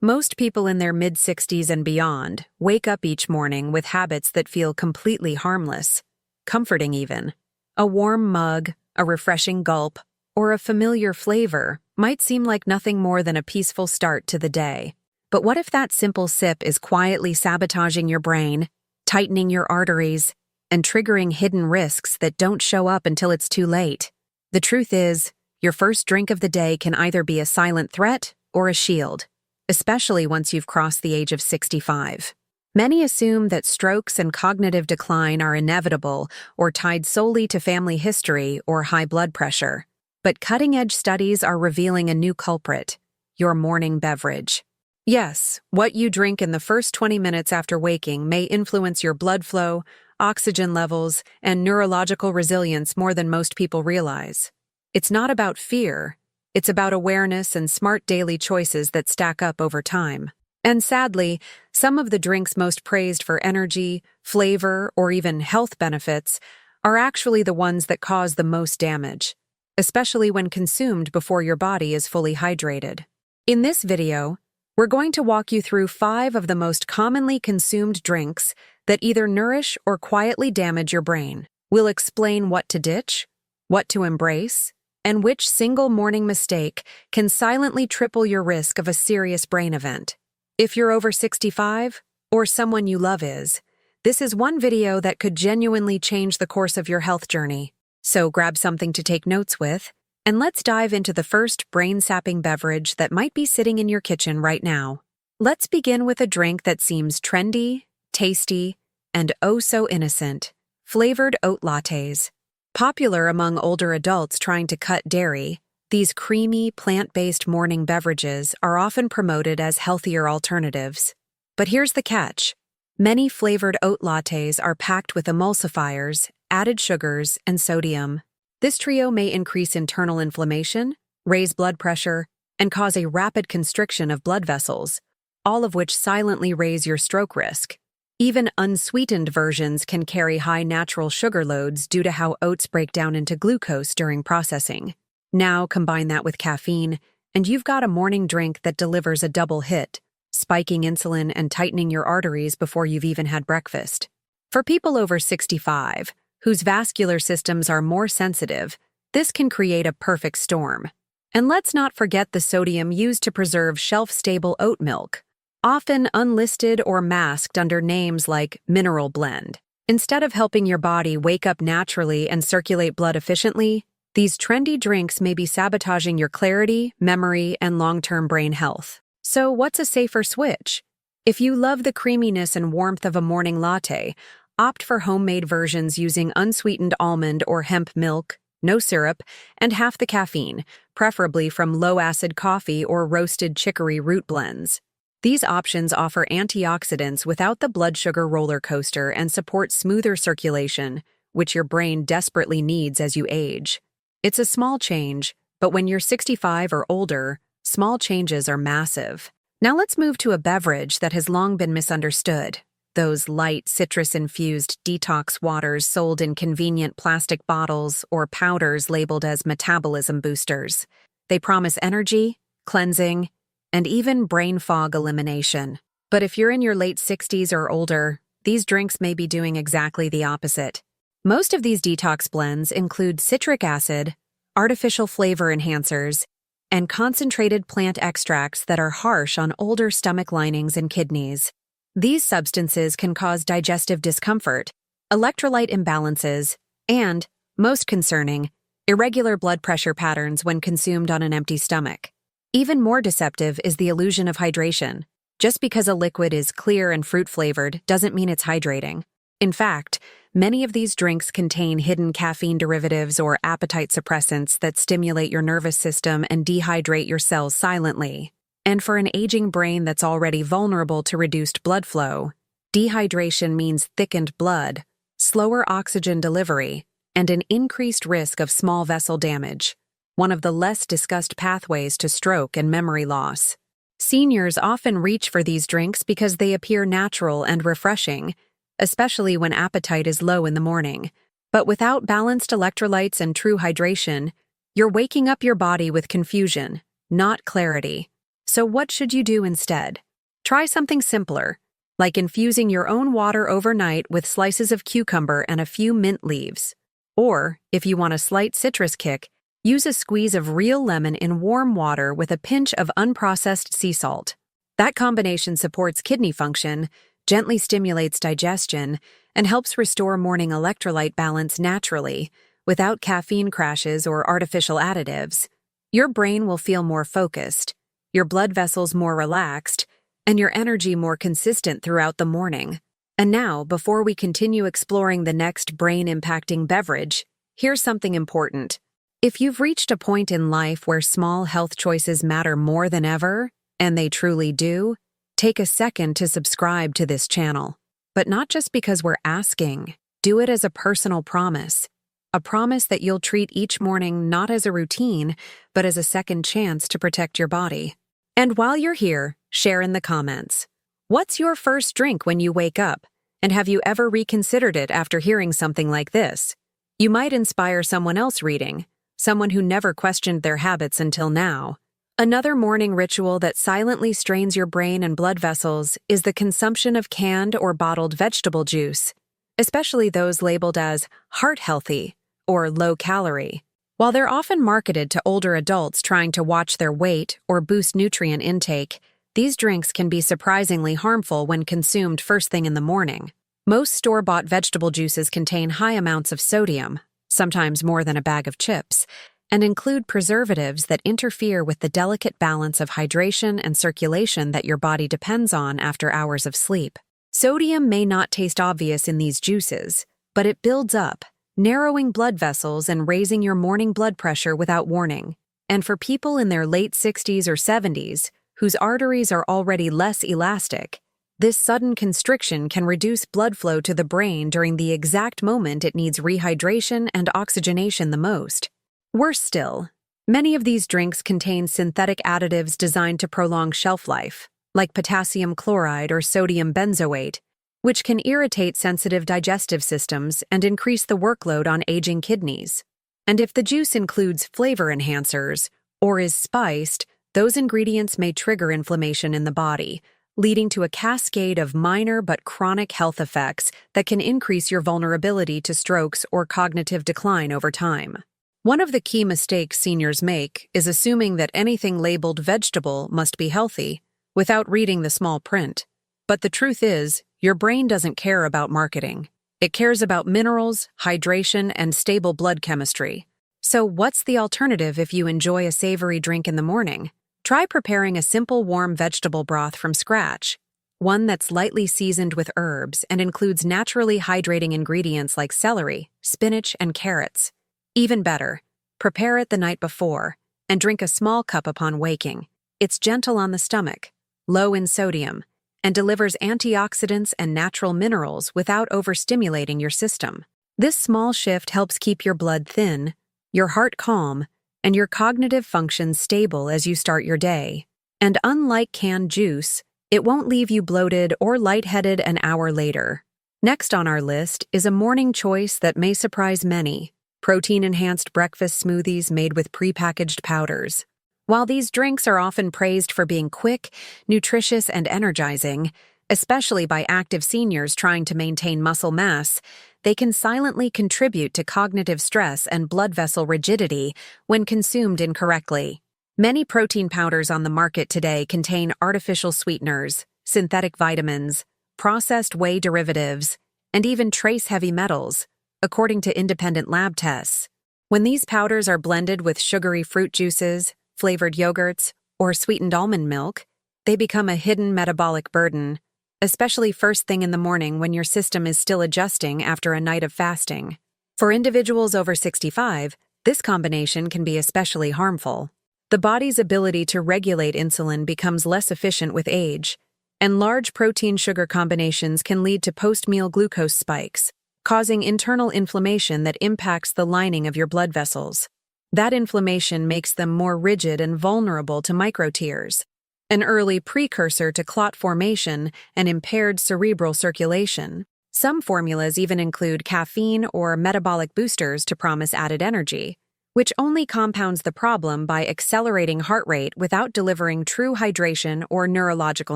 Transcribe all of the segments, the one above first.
Most people in their mid-60s and beyond wake up each morning with habits that feel completely harmless, comforting even. A warm mug, a refreshing gulp, or a familiar flavor might seem like nothing more than a peaceful start to the day. But what if that simple sip is quietly sabotaging your brain, tightening your arteries, and triggering hidden risks that don't show up until it's too late? The truth is, your first drink of the day can either be a silent threat or a shield, especially once you've crossed the age of 65. Many assume that strokes and cognitive decline are inevitable or tied solely to family history or high blood pressure. But cutting-edge studies are revealing a new culprit: your morning beverage. Yes, what you drink in the first 20 minutes after waking may influence your blood flow, oxygen levels, and neurological resilience more than most people realize. It's not about fear. It's about awareness and smart daily choices that stack up over time. And sadly, some of the drinks most praised for energy, flavor, or even health benefits are actually the ones that cause the most damage, especially when consumed before your body is fully hydrated. In this video, we're going to walk you through 5 of the most commonly consumed drinks that either nourish or quietly damage your brain. We'll explain what to ditch, what to embrace, and which single morning mistake can silently triple your risk of a serious brain event. If you're over 65, or someone you love is, this is one video that could genuinely change the course of your health journey. So grab something to take notes with, and let's dive into the first brain-sapping beverage that might be sitting in your kitchen right now. Let's begin with a drink that seems trendy, tasty, and oh so innocent: flavored oat lattes. Popular among older adults trying to cut dairy, these creamy, plant-based morning beverages are often promoted as healthier alternatives. But here's the catch: many flavored oat lattes are packed with emulsifiers, added sugars, and sodium. This trio may increase internal inflammation, raise blood pressure, and cause a rapid constriction of blood vessels, all of which silently raise your stroke risk. Even unsweetened versions can carry high natural sugar loads due to how oats break down into glucose during processing. Now combine that with caffeine, and you've got a morning drink that delivers a double hit, spiking insulin and tightening your arteries before you've even had breakfast. For people over 65, whose vascular systems are more sensitive, this can create a perfect storm. And let's not forget the sodium used to preserve shelf-stable oat milk, often unlisted or masked under names like mineral blend. Instead of helping your body wake up naturally and circulate blood efficiently, these trendy drinks may be sabotaging your clarity, memory, and long-term brain health. So what's a safer switch? If you love the creaminess and warmth of a morning latte, opt for homemade versions using unsweetened almond or hemp milk, no syrup, and half the caffeine, preferably from low-acid coffee or roasted chicory root blends. These options offer antioxidants without the blood sugar roller coaster and support smoother circulation, which your brain desperately needs as you age. It's a small change, but when you're 65 or older, small changes are massive. Now let's move to a beverage that has long been misunderstood: those light, citrus-infused detox waters sold in convenient plastic bottles or powders labeled as metabolism boosters. They promise energy, cleansing, and even brain fog elimination. But if you're in your late 60s or older, these drinks may be doing exactly the opposite. Most of these detox blends include citric acid, artificial flavor enhancers, and concentrated plant extracts that are harsh on older stomach linings and kidneys. These substances can cause digestive discomfort, electrolyte imbalances, and, most concerning, irregular blood pressure patterns when consumed on an empty stomach. Even more deceptive is the illusion of hydration. Just because a liquid is clear and fruit-flavored doesn't mean it's hydrating. In fact, many of these drinks contain hidden caffeine derivatives or appetite suppressants that stimulate your nervous system and dehydrate your cells silently. And for an aging brain that's already vulnerable to reduced blood flow, dehydration means thickened blood, slower oxygen delivery, and an increased risk of small vessel damage, one of the less discussed pathways to stroke and memory loss. Seniors often reach for these drinks because they appear natural and refreshing, especially when appetite is low in the morning. But without balanced electrolytes and true hydration, you're waking up your body with confusion, not clarity. So what should you do instead? Try something simpler, like infusing your own water overnight with slices of cucumber and a few mint leaves. Or, if you want a slight citrus kick, use a squeeze of real lemon in warm water with a pinch of unprocessed sea salt. That combination supports kidney function, gently stimulates digestion, and helps restore morning electrolyte balance naturally, without caffeine crashes or artificial additives. Your brain will feel more focused, your blood vessels more relaxed, and your energy more consistent throughout the morning. And now, before we continue exploring the next brain-impacting beverage, here's something important. If you've reached a point in life where small health choices matter more than ever, and they truly do, take a second to subscribe to this channel. But not just because we're asking. Do it as a personal promise. A promise that you'll treat each morning not as a routine, but as a second chance to protect your body. And while you're here, share in the comments. What's your first drink when you wake up? And have you ever reconsidered it after hearing something like this? You might inspire someone else reading, someone who never questioned their habits until now. Another morning ritual that silently strains your brain and blood vessels is the consumption of canned or bottled vegetable juice, especially those labeled as heart-healthy or low-calorie. While they're often marketed to older adults trying to watch their weight or boost nutrient intake, these drinks can be surprisingly harmful when consumed first thing in the morning. Most store-bought vegetable juices contain high amounts of sodium, sometimes more than a bag of chips, and include preservatives that interfere with the delicate balance of hydration and circulation that your body depends on after hours of sleep. Sodium may not taste obvious in these juices, but it builds up, narrowing blood vessels and raising your morning blood pressure without warning. And for people in their late 60s or 70s, whose arteries are already less elastic, this sudden constriction can reduce blood flow to the brain during the exact moment it needs rehydration and oxygenation the most. Worse still, many of these drinks contain synthetic additives designed to prolong shelf life, like potassium chloride or sodium benzoate, which can irritate sensitive digestive systems and increase the workload on aging kidneys. And if the juice includes flavor enhancers or is spiced, those ingredients may trigger inflammation in the body, leading to a cascade of minor but chronic health effects that can increase your vulnerability to strokes or cognitive decline over time. One of the key mistakes seniors make is assuming that anything labeled vegetable must be healthy, without reading the small print. But the truth is, your brain doesn't care about marketing. It cares about minerals, hydration, and stable blood chemistry. So what's the alternative if you enjoy a savory drink in the morning? Try preparing a simple warm vegetable broth from scratch, one that's lightly seasoned with herbs and includes naturally hydrating ingredients like celery, spinach, and carrots. Even better, prepare it the night before and drink a small cup upon waking. It's gentle on the stomach, low in sodium, and delivers antioxidants and natural minerals without overstimulating your system. This small shift helps keep your blood thin, your heart calm, and your cognitive functions stable as you start your day. And unlike canned juice, it won't leave you bloated or lightheaded an hour later. Next on our list is a morning choice that may surprise many: protein-enhanced breakfast smoothies made with prepackaged powders. While these drinks are often praised for being quick, nutritious, and energizing, especially by active seniors trying to maintain muscle mass, they can silently contribute to cognitive stress and blood vessel rigidity when consumed incorrectly. Many protein powders on the market today contain artificial sweeteners, synthetic vitamins, processed whey derivatives, and even trace heavy metals, according to independent lab tests. When these powders are blended with sugary fruit juices, flavored yogurts, or sweetened almond milk, they become a hidden metabolic burden, especially first thing in the morning when your system is still adjusting after a night of fasting. For individuals over 65, this combination can be especially harmful. The body's ability to regulate insulin becomes less efficient with age, and large protein-sugar combinations can lead to post-meal glucose spikes, causing internal inflammation that impacts the lining of your blood vessels. That inflammation makes them more rigid and vulnerable to microtears, an early precursor to clot formation and impaired cerebral circulation. Some formulas even include caffeine or metabolic boosters to promise added energy, which only compounds the problem by accelerating heart rate without delivering true hydration or neurological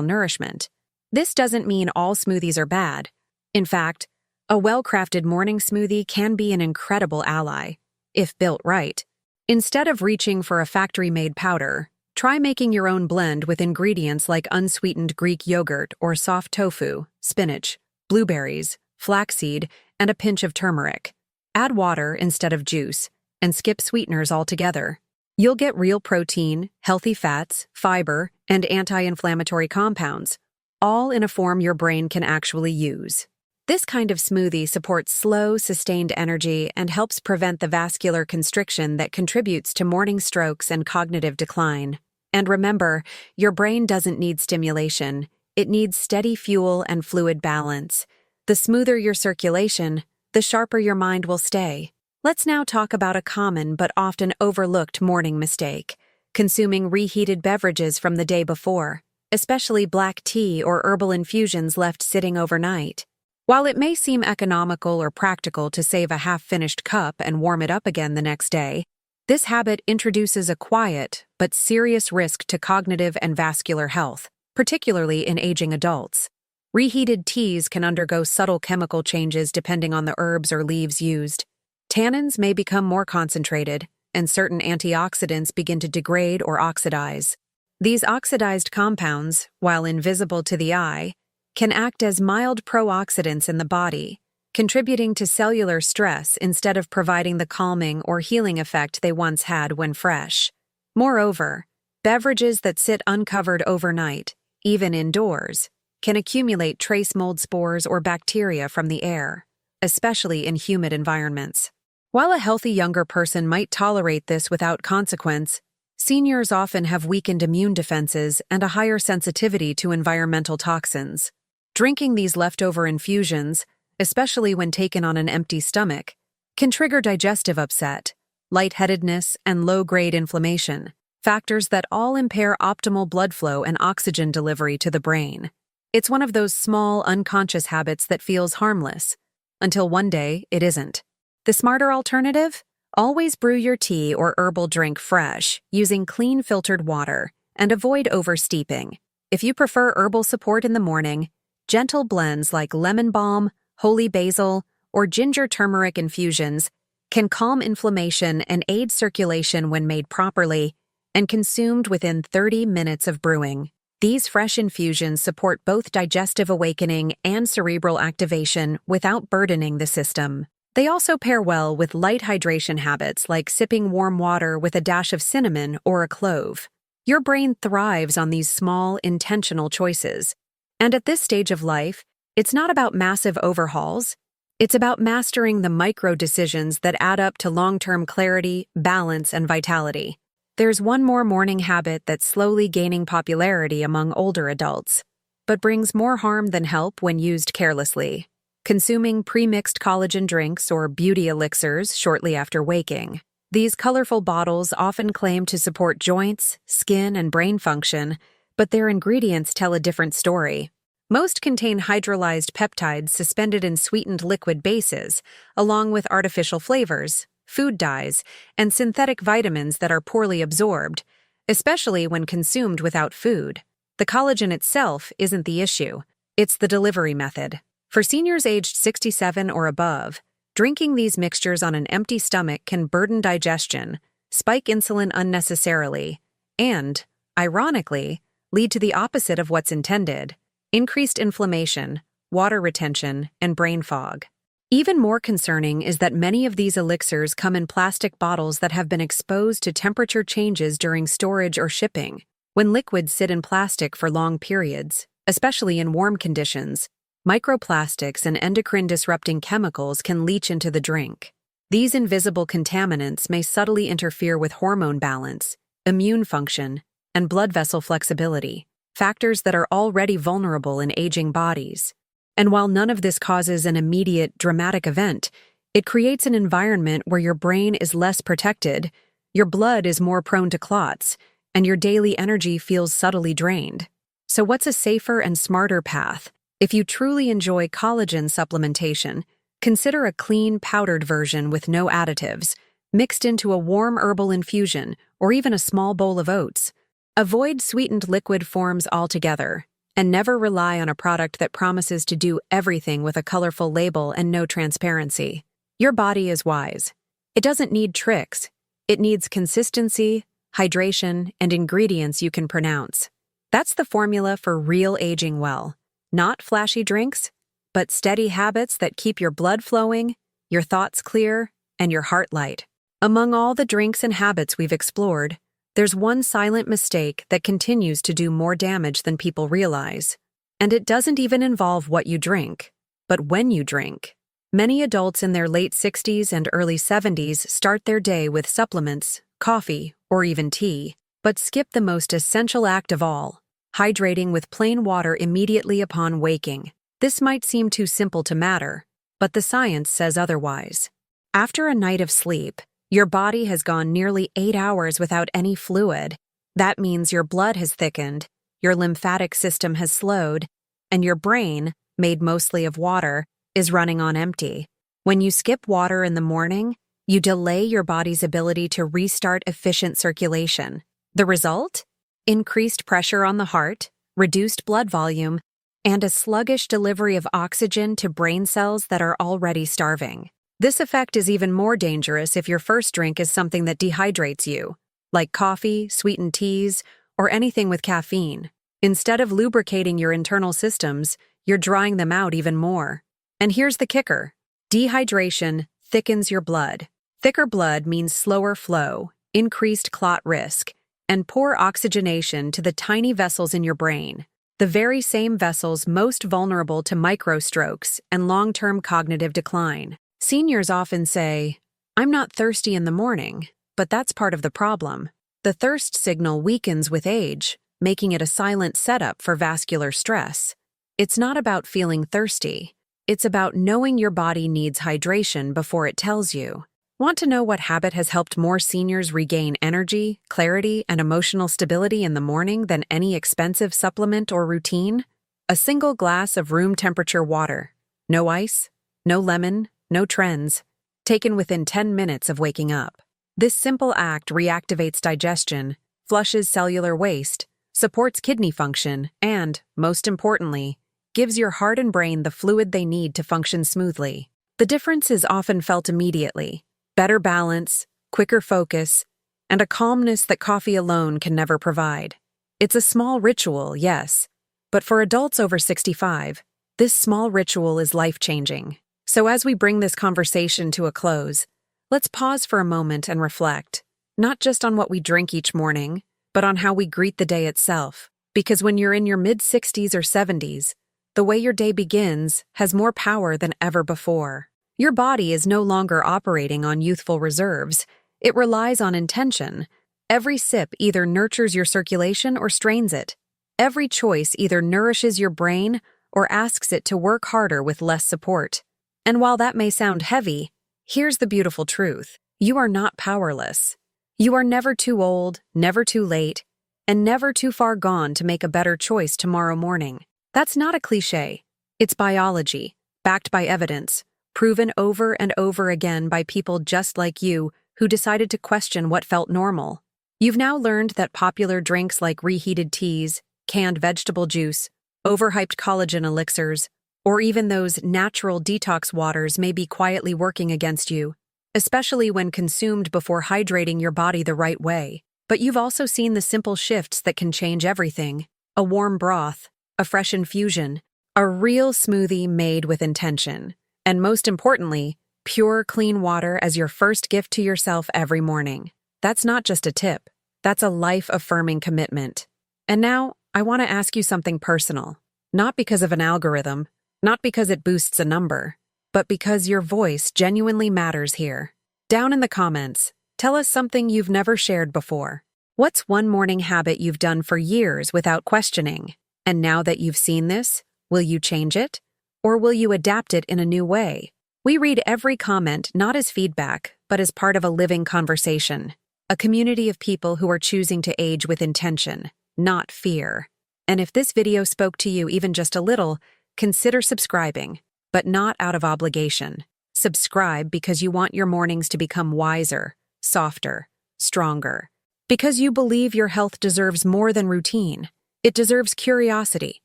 nourishment. This doesn't mean all smoothies are bad. In fact, a well-crafted morning smoothie can be an incredible ally, if built right. Instead of reaching for a factory-made powder, try making your own blend with ingredients like unsweetened Greek yogurt or soft tofu, spinach, blueberries, flaxseed, and a pinch of turmeric. Add water instead of juice, and skip sweeteners altogether. You'll get real protein, healthy fats, fiber, and anti-inflammatory compounds, all in a form your brain can actually use. This kind of smoothie supports slow, sustained energy and helps prevent the vascular constriction that contributes to morning strokes and cognitive decline. And remember, your brain doesn't need stimulation. It needs steady fuel and fluid balance. The smoother your circulation, the sharper your mind will stay. Let's now talk about a common but often overlooked morning mistake: consuming reheated beverages from the day before, especially black tea or herbal infusions left sitting overnight. While it may seem economical or practical to save a half-finished cup and warm it up again the next day, this habit introduces a quiet but serious risk to cognitive and vascular health, particularly in aging adults. Reheated teas can undergo subtle chemical changes depending on the herbs or leaves used. Tannins may become more concentrated, and certain antioxidants begin to degrade or oxidize. These oxidized compounds, while invisible to the eye, can act as mild pro-oxidants in the body, contributing to cellular stress instead of providing the calming or healing effect they once had when fresh. Moreover, beverages that sit uncovered overnight, even indoors, can accumulate trace mold spores or bacteria from the air, especially in humid environments. While a healthy younger person might tolerate this without consequence, seniors often have weakened immune defenses and a higher sensitivity to environmental toxins. Drinking these leftover infusions, especially when taken on an empty stomach, can trigger digestive upset, lightheadedness, and low-grade inflammation, factors that all impair optimal blood flow and oxygen delivery to the brain. It's one of those small, unconscious habits that feels harmless, until one day it isn't. The smarter alternative? Always brew your tea or herbal drink fresh, using clean filtered water, and avoid oversteeping. If you prefer herbal support in the morning, gentle blends like lemon balm, holy basil, or ginger turmeric infusions can calm inflammation and aid circulation when made properly and consumed within 30 minutes of brewing. These fresh infusions support both digestive awakening and cerebral activation without burdening the system. They also pair well with light hydration habits like sipping warm water with a dash of cinnamon or a clove. Your brain thrives on these small, intentional choices. And at this stage of life, it's not about massive overhauls. It's about mastering the micro decisions that add up to long-term clarity, balance, and vitality. There's one more morning habit that's slowly gaining popularity among older adults, but brings more harm than help when used carelessly: consuming pre-mixed collagen drinks or beauty elixirs shortly after waking. These colorful bottles often claim to support joints, skin, and brain function, but their ingredients tell a different story. Most contain hydrolyzed peptides suspended in sweetened liquid bases, along with artificial flavors, food dyes, and synthetic vitamins that are poorly absorbed, especially when consumed without food. The collagen itself isn't the issue, it's the delivery method. For seniors aged 67 or above, drinking these mixtures on an empty stomach can burden digestion, spike insulin unnecessarily, and, ironically, lead to the opposite of what's intended: increased inflammation, water retention, and brain fog. Even more concerning is that many of these elixirs come in plastic bottles that have been exposed to temperature changes during storage or shipping. When liquids sit in plastic for long periods, especially in warm conditions, microplastics and endocrine-disrupting chemicals can leach into the drink. These invisible contaminants may subtly interfere with hormone balance, immune function, and blood vessel flexibility, factors that are already vulnerable in aging bodies. And while none of this causes an immediate, dramatic event, it creates an environment where your brain is less protected, your blood is more prone to clots, and your daily energy feels subtly drained. So what's a safer and smarter path? If you truly enjoy collagen supplementation, consider a clean, powdered version with no additives, mixed into a warm herbal infusion or even a small bowl of oats. Avoid sweetened liquid forms altogether, and never rely on a product that promises to do everything with a colorful label and no transparency. Your body is wise. It doesn't need tricks. It needs consistency, hydration, and ingredients you can pronounce. That's the formula for real aging well. Not flashy drinks, but steady habits that keep your blood flowing, your thoughts clear, and your heart light. Among all the drinks and habits we've explored, there's one silent mistake that continues to do more damage than people realize. And it doesn't even involve what you drink, but when you drink. Many adults in their late 60s and early 70s start their day with supplements, coffee, or even tea, but skip the most essential act of all, hydrating with plain water immediately upon waking. This might seem too simple to matter, but the science says otherwise. After a night of sleep, your body has gone nearly 8 hours without any fluid. That means your blood has thickened, your lymphatic system has slowed, and your brain, made mostly of water, is running on empty. When you skip water in the morning, you delay your body's ability to restart efficient circulation. The result? Increased pressure on the heart, reduced blood volume, and a sluggish delivery of oxygen to brain cells that are already starving. This effect is even more dangerous if your first drink is something that dehydrates you, like coffee, sweetened teas, or anything with caffeine. Instead of lubricating your internal systems, you're drying them out even more. And here's the kicker. Dehydration thickens your blood. Thicker blood means slower flow, increased clot risk, and poor oxygenation to the tiny vessels in your brain, the very same vessels most vulnerable to microstrokes and long-term cognitive decline. Seniors often say, "I'm not thirsty in the morning," but that's part of the problem. The thirst signal weakens with age, making it a silent setup for vascular stress. It's not about feeling thirsty. It's about knowing your body needs hydration before it tells you. Want to know what habit has helped more seniors regain energy, clarity, and emotional stability in the morning than any expensive supplement or routine? A single glass of room temperature water. No ice, no lemon, no trends. Taken within 10 minutes of waking up. This simple act reactivates digestion, flushes cellular waste, supports kidney function, and, most importantly, gives your heart and brain the fluid they need to function smoothly. The difference is often felt immediately. Better balance, quicker focus, and a calmness that coffee alone can never provide. It's a small ritual, yes, but for adults over 65, this small ritual is life-changing. So as we bring this conversation to a close, let's pause for a moment and reflect, not just on what we drink each morning, but on how we greet the day itself. Because when you're in your mid-60s or 70s, the way your day begins has more power than ever before. Your body is no longer operating on youthful reserves. It relies on intention. Every sip either nurtures your circulation or strains it. Every choice either nourishes your brain or asks it to work harder with less support. And while that may sound heavy, here's the beautiful truth. You are not powerless. You are never too old, never too late, and never too far gone to make a better choice tomorrow morning. That's not a cliché. It's biology, backed by evidence, proven over and over again by people just like you who decided to question what felt normal. You've now learned that popular drinks like reheated teas, canned vegetable juice, overhyped collagen elixirs, or even those natural detox waters may be quietly working against you, especially when consumed before hydrating your body the right way. But you've also seen the simple shifts that can change everything. A warm broth, a fresh infusion, a real smoothie made with intention, and most importantly, pure, clean water as your first gift to yourself every morning. That's not just a tip. That's a life-affirming commitment. And now, I want to ask you something personal. Not because of an algorithm, not because it boosts a number, but because your voice genuinely matters here. Down in the comments, tell us something you've never shared before. What's one morning habit you've done for years without questioning? And now that you've seen this, will you change it? Or will you adapt it in a new way? We read every comment not as feedback, but as part of a living conversation. A community of people who are choosing to age with intention, not fear. And if this video spoke to you even just a little, consider subscribing, but not out of obligation. Subscribe because you want your mornings to become wiser, softer, stronger. Because you believe your health deserves more than routine. It deserves curiosity,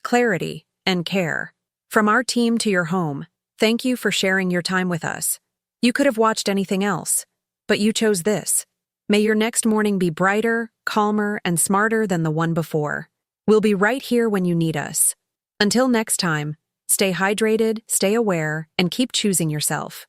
clarity, and care. From our team to your home, thank you for sharing your time with us. You could have watched anything else, but you chose this. May your next morning be brighter, calmer, and smarter than the one before. We'll be right here when you need us. Until next time, stay hydrated, stay aware, and keep choosing yourself.